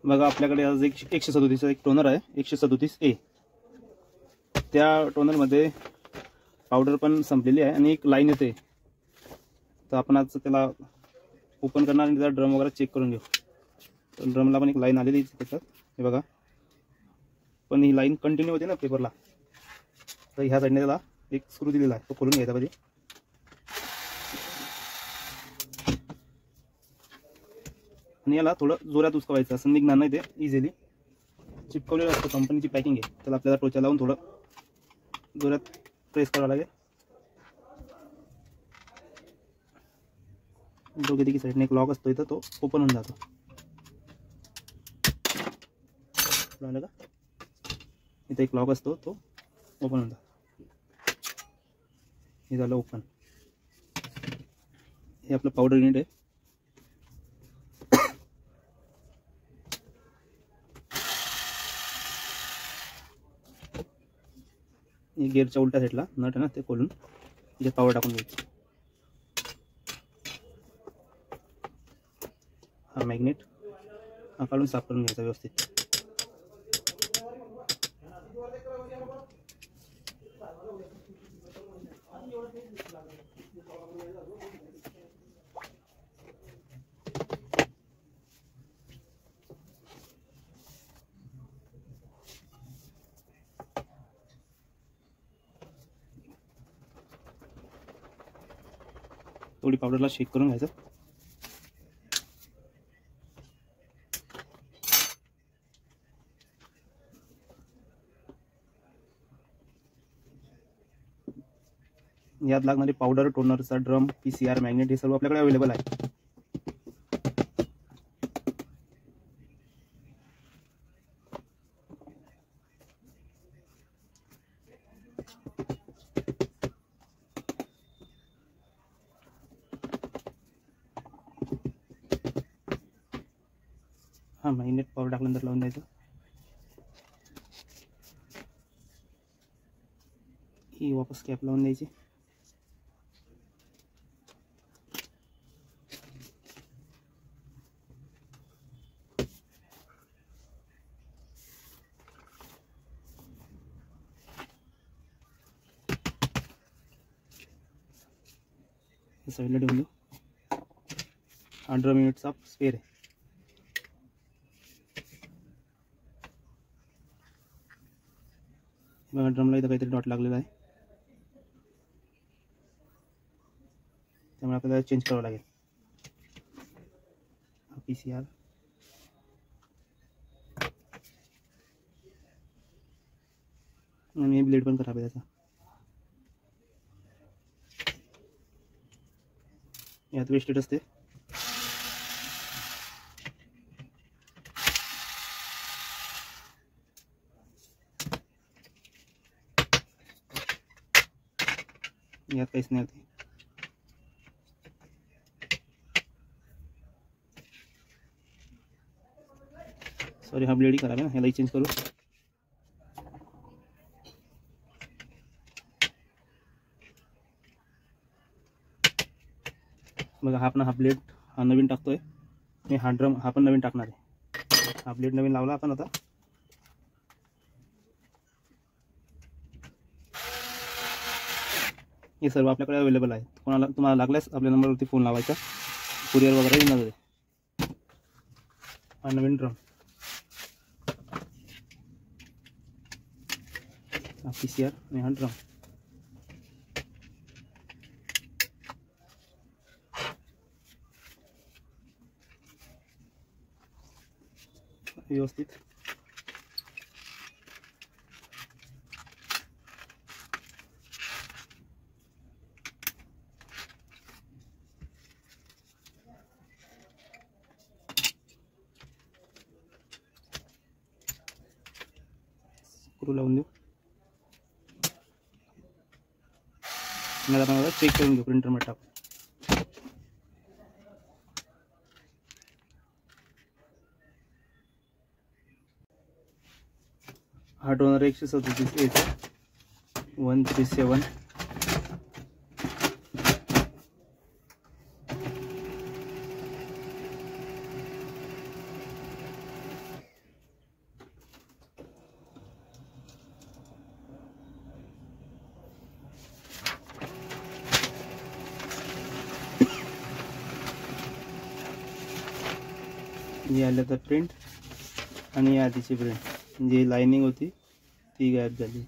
बघा आपल्याकडे आज 137 एक टोनर आहे, 137A. त्या टोनरमध्ये पावडर पण संपलेली आहे आणि एक लाईन येते. तर आपण आज त्याला ओपन करणार आणि त्याचा ड्रम वगैरे चेक करून घेऊ. तर ड्रमला पण एक लाईन आलेली आहे त्याच्यात, हे बघा. पण ही लाईन कंटिन्यू होते ना पेपरला, तर ह्या साईडने त्याला एक स्क्रू दिलेला आहे, तो खोलून घ्यायचा पाहिजे. आणि याला थोडं जोरात उचकावायचं, असं निघणार नाही ते इझिली. चिपकवलेलं असतं, कंपनीची पॅकिंग आहे, त्याला आपल्याला टोचा लावून थोडं जोरात प्रेस करावं लागेल. दोघे तिघी साईडने एक लॉक असतो इथं, तो ओपन होऊन जातो. का इथं एक लॉक असतो, तो ओपन होऊन जातो. हे झालं ओपन. हे आपलं पावडर युनिट आहे. गिअरच्या उलट्या साईडला नट आहे ना, ते खोलून जे पावर टाकून घ्यायचं. हा मॅग्नेट हा काढून साफ करून घ्यायचा व्यवस्थित. थोडी पावडरला शेक करून घ्यायचं. यात लागणारी पावडर, टोनरचा ड्रम, PCR, मॅग्नेट हे सर्व आपल्याकडे अवेलेबल आहे. हा मॅग्नेट पावडर टाकल्यानंतर लावून द्यायचं. ही वापस कॅप लावून द्यायची. साईडला ठेवून देऊ. हा ड्रम युनिटचा स्पेअर आहे. बघा ड्रमला इथं काहीतरी डॉट लागलेला आहे, त्यामुळे आपल्याला चेंज करावं लागेल. PCR आणि ब्लेड पण खराब आहे त्याचा. यात वेस्टेड असते. यात काहीच नाही होते. सॉरी, हा ब्लेड खराब आहे ना, ह्यालाही चेंज करू. बघा हा ब्लेड हा नवीन टाकतोय मी. हा ड्रम हा पण नवीन टाकणार आहे. हा ब्लेड नवीन लावला आपण आता. हे सर्व आपल्याकडे अवेलेबल आहे. तुम्हाला लागल्यास आपल्या नंबरवरती फोन लावायचा, कुरिअर वगैरे येणार आहे. हा नवीन ड्रम, हा PCR आणि हा ड्रम. व्यवस्थित स्क्रू लावून देऊ. चेक करून घेऊ प्रिंटरमध्ये टाकून. हा टोनर 137A 137. हे आलं तर प्रिंट आणि या आधीची प्रिंट जी लाइनिंग होती ती गायब झाली.